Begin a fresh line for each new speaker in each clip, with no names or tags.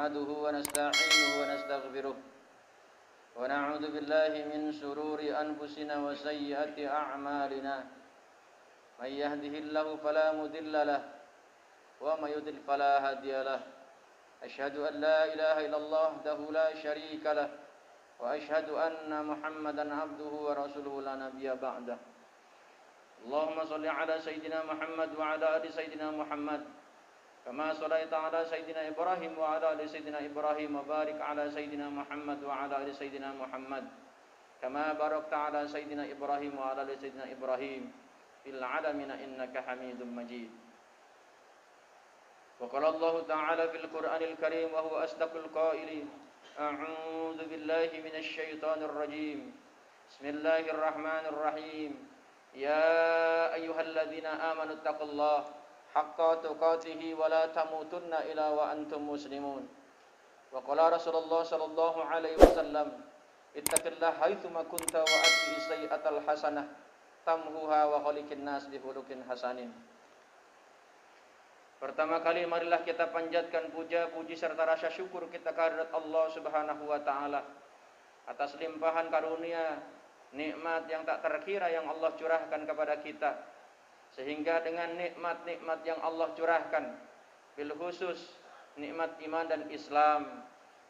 نحمده ونستعينه ونستغفره ونعوذ بالله من شرور أنفسنا وسيئات أعمالنا من يهده الله فلا مضل له ومن يضلل فلا هادي له أشهد أن لا إله إلا الله وحده لا شريك له وأشهد أن محمدا عبده ورسوله لا نبي بعده اللهم صل على سيدنا محمد وعلى آل سيدنا محمد كما صليت على سيدنا إبراهيم وعلى آل سيدنا إبراهيم وبارك على سيدنا محمد وعلى آل سيدنا محمد كما باركت على سيدنا إبراهيم وعلى آل سيدنا إبراهيم في العالمين إنك حميد مجيد وقال الله تعالى في القرآن الكريم وهو أصدق القائلين أعوذ بالله من الشيطان الرجيم بسم الله الرحمن الرحيم يا أيها الذين آمنوا اتقوا الله حق تقاته ولا تموتن إلا وأنتم مسلمون وقال رسول الله صلى الله عليه وسلم اتق الله حيثما كنت وأتبع السيئة الحسنة تمحوها وخالق الناس بخلق حسن. Pertama kali marilah kita panjatkan puja, puji serta rasa syukur kita kehadirat Allah Subhanahu wa taala atas limpahan karunia, nikmat yang tak terkira yang Allah curahkan kepada kita. Sehingga dengan nikmat-nikmat yang Allah curahkan, bil khusus nikmat iman dan Islam,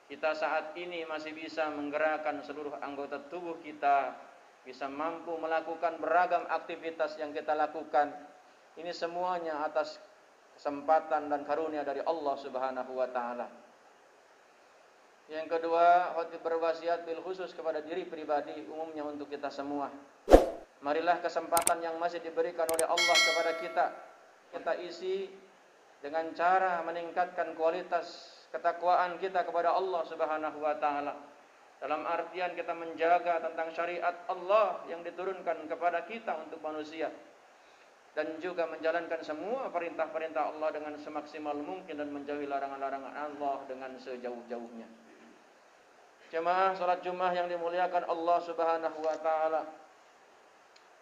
kita saat ini masih bisa menggerakkan seluruh anggota tubuh kita, bisa mampu melakukan beragam aktivitas yang kita lakukan. Ini semuanya atas kesempatan dan karunia dari Allah Subhanahu wa taala. Yang kedua, khotib berwasiat bil khusus kepada diri pribadi, umumnya untuk kita semua. Marilah kesempatan yang masih diberikan oleh Allah kepada kita isi dengan cara meningkatkan kualitas ketakwaan kita kepada Allah Subhanahu wa taala. Dalam artian kita menjaga tentang syariat Allah yang diturunkan kepada kita untuk manusia, dan juga menjalankan semua perintah-perintah Allah dengan semaksimal mungkin dan menjauhi larangan-larangan Allah dengan sejauh-jauhnya. Jemaah salat Jumat yang dimuliakan Allah Subhanahu wa taala.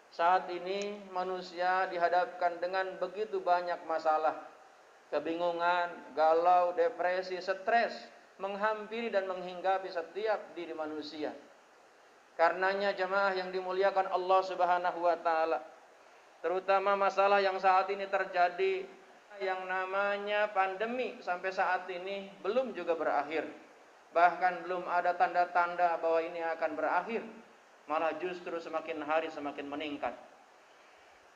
Saat ini manusia dihadapkan dengan begitu banyak masalah, kebingungan, galau, depresi, stres menghampiri dan menghinggapi setiap diri manusia. Karenanya jemaah yang dimuliakan Allah Subhanahu wa taala, terutama masalah yang saat ini terjadi, yang namanya pandemi sampai saat ini belum juga berakhir. Bahkan belum ada tanda-tanda bahwa ini akan berakhir. Malah justru semakin hari semakin meningkat.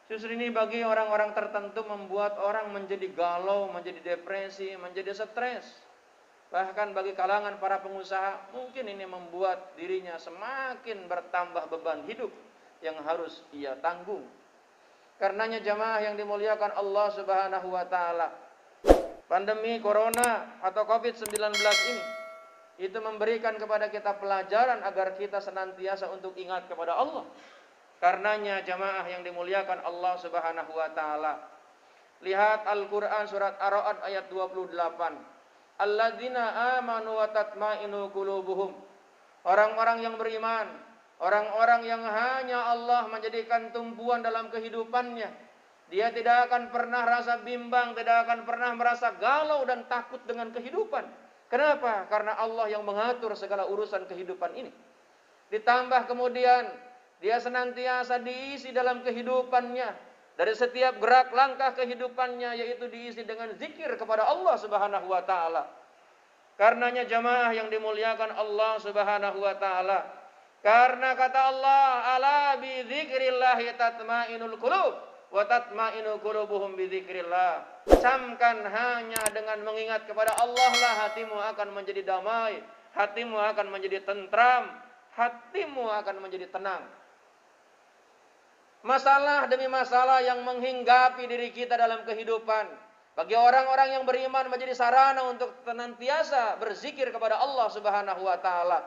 Justru ini bagi orang-orang tertentu membuat orang menjadi galau, menjadi depresi, menjadi stres. Bahkan bagi kalangan para pengusaha, mungkin ini membuat dirinya semakin bertambah beban hidup yang harus ia tanggung. Karenanya jamaah yang dimuliakan Allah Subhanahu wa taala, pandemi corona atau COVID-19 ini itu memberikan kepada kita pelajaran agar kita senantiasa untuk ingat kepada Allah. Karenanya jamaah yang dimuliakan Allah Subhanahu wa taala, lihat Al-Qur'an surat Ar-Ra'd ayat 28. Alladzina amanu wa tatma'innu qulubuhum. Orang-orang yang beriman, orang-orang yang hanya Allah menjadikan tumpuan dalam kehidupannya. Dia tidak akan pernah rasa bimbang, tidak akan pernah merasa galau dan takut dengan kehidupan. Kenapa? Karena Allah yang mengatur segala urusan kehidupan ini. Ditambah kemudian dia senantiasa diisi dalam kehidupannya, dari setiap gerak langkah kehidupannya, yaitu diisi dengan zikir kepada Allah Subhanahu wa taala. Karenanya jamaah yang dimuliakan Allah Subhanahu wa taala, karena kata Allah, ala bi dzikrillahi tatmainul qulub wa tatmainu qulubuhum bi dzikrillah. Camkan hanya dengan mengingat kepada Allah lah hatimu akan menjadi damai, hatimu akan menjadi tentram, hatimu akan menjadi tenang. Masalah demi masalah yang menghinggapi diri kita dalam kehidupan, bagi orang-orang yang beriman menjadi sarana untuk senantiasa berzikir kepada Allah Subhanahu wa taala.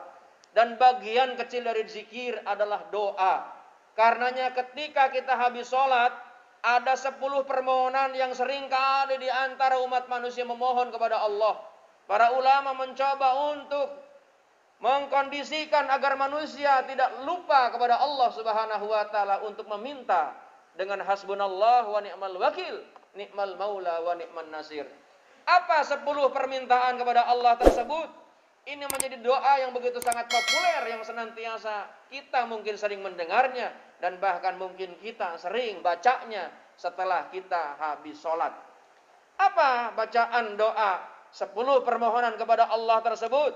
Dan bagian kecil dari zikir adalah doa. Karenanya ketika kita habis sholat, ada 10 permohonan yang sering kali di antara umat manusia memohon kepada Allah. Para ulama mencoba untuk mengkondisikan agar manusia tidak lupa kepada Allah Subhanahu wa taala untuk meminta dengan hasbunallah wa ni'mal wakil, ni'mal maula wa ni'man nasir. Apa 10 permintaan kepada Allah tersebut? Ini menjadi doa yang begitu sangat populer, yang senantiasa kita mungkin sering mendengarnya, dan bahkan mungkin kita sering bacanya setelah kita habis sholat. Apa bacaan doa 10 permohonan kepada Allah tersebut?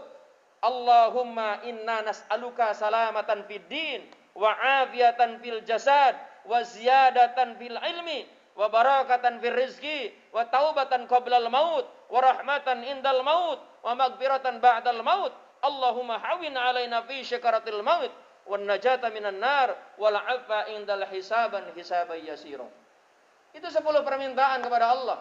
Allahumma inna nas'aluka salamatan fid din, wa afiyatan fil jasad, wa ziyadatan fil ilmi, wa barakatan fil rizki, wa taubatan qablal maut, wa rahmatan indal maut, wa maghfiratan ba'dal maut. Allahumma hawin alaina fi syakaratil maut, wan najata minan nar, wal afa indal hisaban yasira. Itu 10 permintaan kepada Allah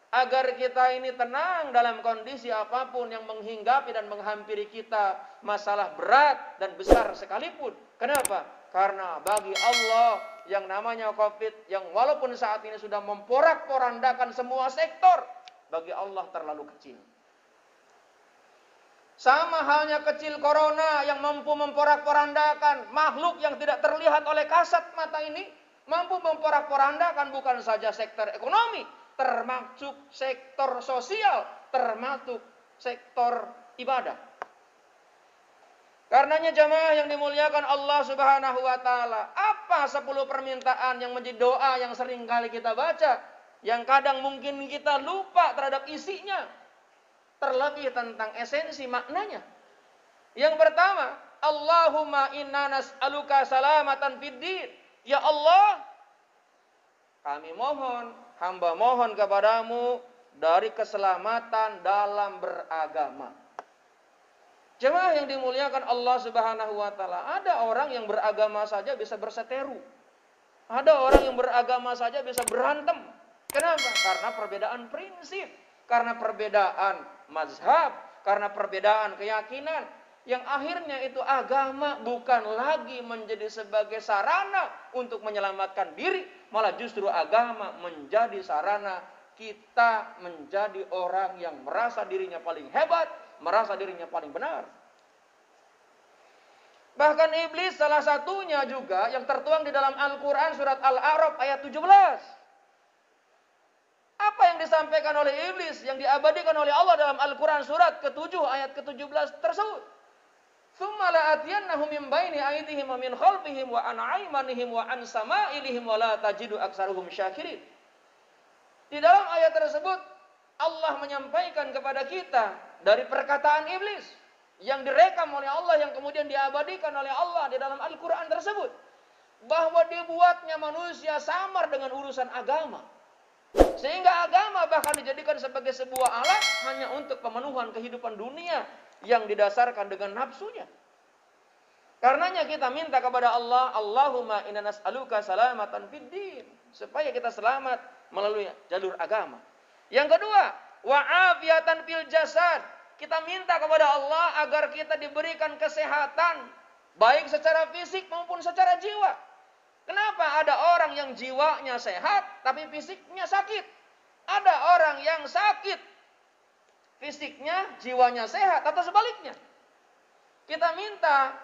agar kita ini tenang dalam kondisi apapun yang menghinggapi dan menghampiri kita, masalah berat dan besar sekalipun. Kenapa? Karena bagi Allah yang namanya COVID, yang walaupun saat ini sudah memporak-porandakan semua sektor, bagi Allah terlalu kecil. Sama halnya kecil corona yang mampu memporak-porandakan makhluk yang tidak terlihat oleh kasat mata ini, mampu memporak-porandakan bukan saja sektor ekonomi, termasuk sektor sosial, termasuk sektor ibadah. Karenanya jamaah yang dimuliakan Allah Subhanahu wa taala, apa 10 permintaan yang menjadi doa yang sering kali kita baca, yang kadang mungkin kita lupa terhadap isinya, terlebih tentang esensi maknanya. Yang pertama, Allahumma inna nas'aluka salamatan fid din. Ya Allah, kami mohon, hamba mohon kepadamu dari keselamatan dalam beragama. Jemaah yang dimuliakan Allah Subhanahu wa taala, ada orang yang beragama saja bisa berseteru. Ada orang yang beragama saja bisa berantem. Kenapa? Karena perbedaan prinsip, karena perbedaan mazhab, karena perbedaan keyakinan. Yang akhirnya itu agama bukan lagi menjadi sebagai sarana untuk menyelamatkan diri, malah justru agama menjadi sarana kita menjadi orang yang merasa dirinya paling hebat, merasa dirinya paling benar. Bahkan iblis salah satunya juga yang tertuang di dalam Al-Quran surat Al-A'raf ayat 17. Apa yang disampaikan oleh iblis, yang diabadikan oleh Allah dalam Al-Quran surat ke-7 ayat ke-17 tersebut? Tsumma la'atiyannahum min baini aydihim wa min khalfihim wa an aymanihim wa an sama'ilihim wa la tajidu aksaruhum syakirin. Di dalam ayat tersebut Allah menyampaikan kepada kita dari perkataan iblis yang direkam oleh Allah, yang kemudian diabadikan oleh Allah di dalam Al-Quran tersebut, bahwa dibuatnya manusia samar dengan urusan agama, sehingga agama bahkan dijadikan sebagai sebuah alat hanya untuk pemenuhan kehidupan dunia yang didasarkan dengan nafsunya. Karenanya kita minta kepada Allah, Allahumma inna nas'aluka salamatan fid din, supaya kita selamat melalui jalur agama. Yang kedua, wa afiyatan fil jasad. Kita minta kepada Allah agar kita diberikan kesehatan, baik secara fisik maupun secara jiwa. Kenapa ada orang yang jiwanya sehat tapi fisiknya sakit? Ada orang yang sakit fisiknya, jiwanya sehat, atau sebaliknya. Kita minta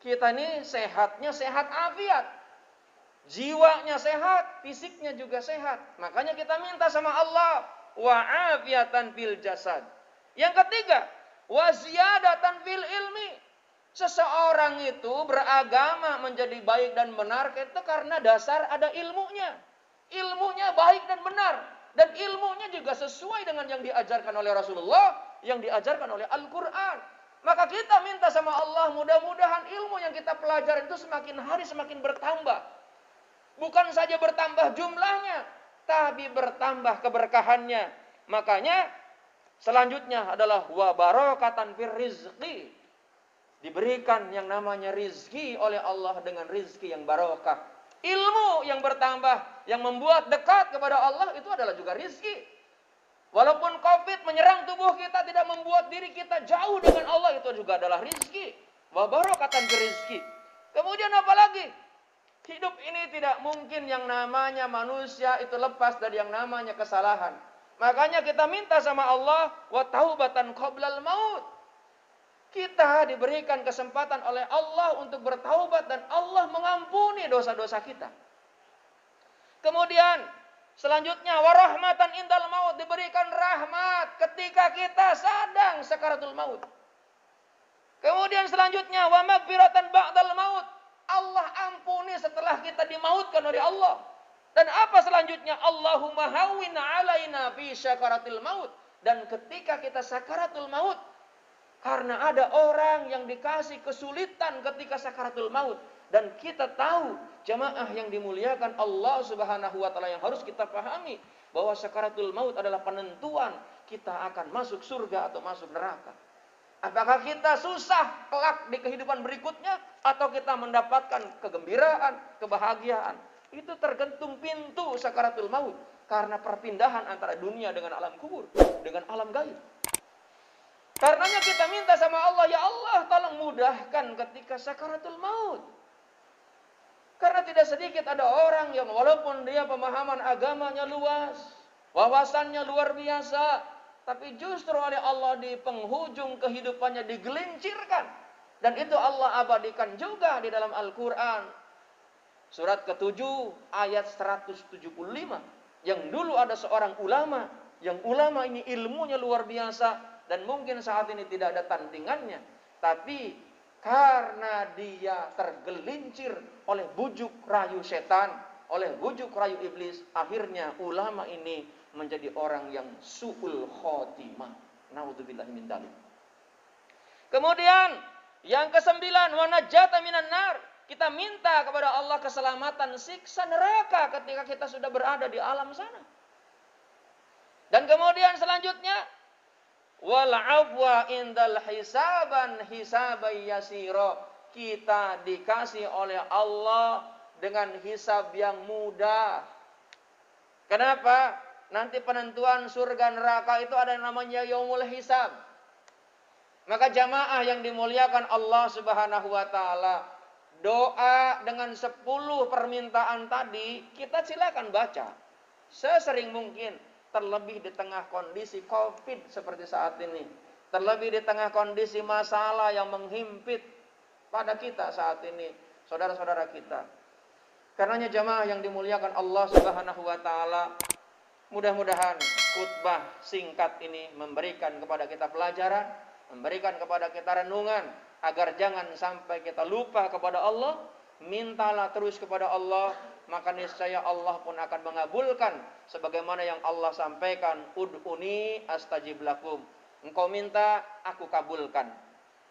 kita ini sehatnya sehat afiat, jiwanya sehat, fisiknya juga sehat. Makanya kita minta sama Allah, wa afiatan fil jasad. Yang ketiga, wa ziyadatan fil ilmi. Seseorang itu beragama menjadi baik dan benar itu karena dasar ada ilmunya. Ilmunya baik dan benar, dan ilmunya juga sesuai dengan yang diajarkan oleh Rasulullah, yang diajarkan oleh Al-Quran. Maka kita minta sama Allah, mudah-mudahan ilmu yang kita pelajari itu semakin hari semakin bertambah. Bukan saja bertambah jumlahnya, tapi bertambah keberkahannya. Makanya selanjutnya adalah wa barakatan fir rizqi. Diberikan yang namanya rizki oleh Allah dengan rizki yang barokah. Ilmu yang bertambah, yang membuat dekat kepada Allah, itu adalah juga rizki. Walaupun COVID menyerang tubuh kita, tidak membuat diri kita jauh dengan Allah, itu juga adalah rizki. Wa barakatan fir rizqi. Kemudian apa lagi? Hidup ini tidak mungkin yang namanya manusia itu lepas dari yang namanya kesalahan. Makanya kita minta sama Allah, wa taubatan qablal maut. Kita diberikan kesempatan oleh Allah untuk bertaubat dan Allah mengampuni dosa-dosa kita. Kemudian Selanjutnya warahmatan indal maut, diberikan rahmat ketika kita sedang sakaratul maut. Kemudian selanjutnya wa maghfiratan ba'dal maut, Allah ampuni setelah kita dimautkan oleh Allah. Dan apa selanjutnya? Allahumma hawwin alaina fi sakaratil maut. Dan ketika kita sakaratul maut, karena ada orang yang dikasih kesulitan ketika sakaratul maut. Dan kita tahu, jamaah yang dimuliakan Allah Subhanahu wa ta'ala, yang harus kita pahami bahwa sakaratul maut adalah penentuan kita akan masuk surga atau masuk neraka. Apakah kita susah kelak di kehidupan berikutnya atau kita mendapatkan kegembiraan, kebahagiaan? Itu tergantung pintu sakaratul maut, karena perpindahan antara dunia dengan alam kubur, dengan alam gaib. Karenanya kita minta sama Allah, ya Allah tolong mudahkan ketika sakaratul maut. Karena tidak sedikit ada orang yang walaupun dia pemahaman agamanya luas, wawasannya luar biasa, tapi justru oleh Allah di penghujung kehidupannya digelincirkan. Dan itu Allah abadikan juga di dalam Al-Quran. Surat ke-7 ayat 175. Yang dulu ada seorang ulama, yang ulama ini ilmunya luar biasa, dan mungkin saat ini tidak ada tandingannya. Tapi karena dia tergelincir oleh bujuk rayu setan, oleh bujuk rayu iblis, akhirnya ulama ini menjadi orang yang su'ul khotimah. Naudzubillahi min dzalik. Kemudian yang ke-9, wa najata minan nar. Kita minta kepada Allah keselamatan siksa neraka ketika kita sudah berada di alam sana. Dan kemudian selanjutnya, wal afwa indal hisaban yasira. Kita dikasih oleh Allah dengan hisab yang mudah. Kenapa? Nanti penentuan surga neraka itu ada yang namanya yaumul hisab. Maka jamaah yang dimuliakan Allah Subhanahu wa ta'ala, doa dengan 10 permintaan tadi kita silakan baca sesering mungkin, terlebih di tengah kondisi Covid seperti saat ini, terlebih di tengah kondisi masalah yang menghimpit pada kita saat ini, saudara-saudara kita. Karenanya jamaah yang dimuliakan Allah Subhanahu wa ta'ala, mudah-mudahan khutbah singkat ini memberikan kepada kita pelajaran, memberikan kepada kita renungan, agar jangan sampai kita lupa kepada Allah. Mintalah terus kepada Allah, maka niscaya Allah pun akan mengabulkan sebagaimana yang Allah sampaikan, ud'uni astajib lakum. Engkau minta, aku kabulkan.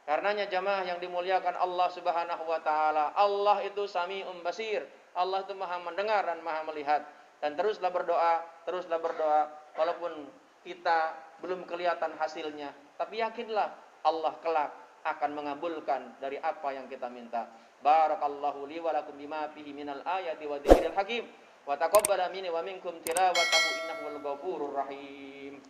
Karenanya jamaah yang dimuliakan Allah Subhanahu wa ta'ala, Allah itu Sami'un Basir, Allah itu Maha mendengar dan Maha melihat. Dan teruslah berdoa walaupun kita belum kelihatan hasilnya, tapi yakinlah Allah kelak akan mengabulkan dari apa yang kita minta. Barakallahu li wa lakum bima fihi minal ayati wa dzikril hakim wa taqabbala minni wa minkum tilawatahu innahu wal ghafurur rahim.